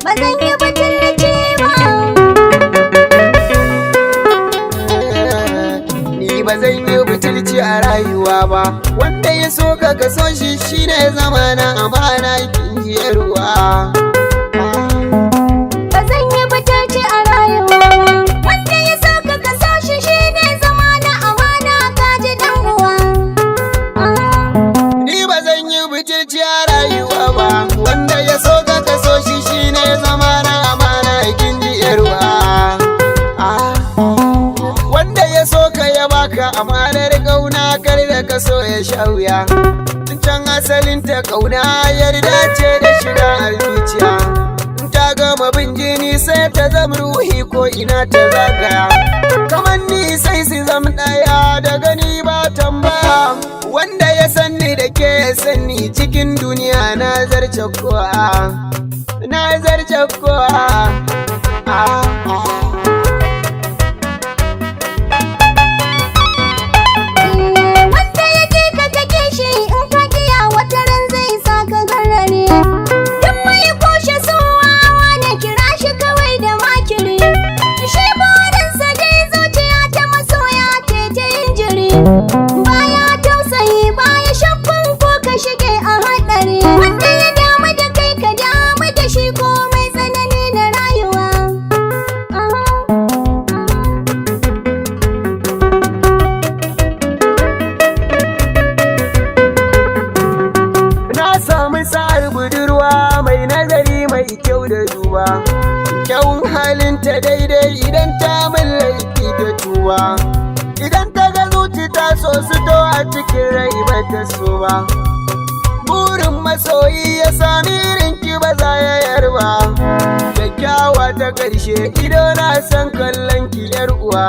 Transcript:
ba zan yi butulci ba. Ni ba zan yi butulci a rayuwa ba, wanda ya so ka so shi shine zamana amana kin ji ruwa. Ba zan yi butulci a rayuwa ba, wanda ya so ka so shi shine zamana amana ka ji dan uwa. Ni ba zan yi butulci a rayuwa ba, wanda ya so ka so shi shine zamana amana kin ji ruwa. Wanda ya so ka ya baka amanar kauna, kar da ka so ya sha wuya. Can asalin ta kauna yarda ce da shiga a zuciya. Ta gama bin jini sai ta zama ruhi ko ina ta zagaya. Kamar ni sai su zama ɗaya da gani ba tambaya. Wanda ya sanni da ke ya sanni cikin duniya na zarce kowa. Na zarce kowa. Wanda ya ke ka kake shi in ka kiya wata ran zai sa ka garare. Duk mai kushe suwawa ne kira shi kawai da makiri. Shi burinsa dai zuciya ta masoya ce ta yin jiri. Baya tausayi baya shakkun ko ka shige a haɗari. Wanda ya damu da kai ka damu da shi komai tsanani na rayuwa. Na samu sa'ar budurwa mai nazari mai kyau da duba. Kyawun halinta daidai idan ta min laifi ta tuba. Idan ta ga zuci ta so su to a cikin rai ba ta so ba. Burin masoyi ya sami irinki ba za ya yarba. Kyakkyawa ta ƙarshe ido na san kallon ki yar uwa.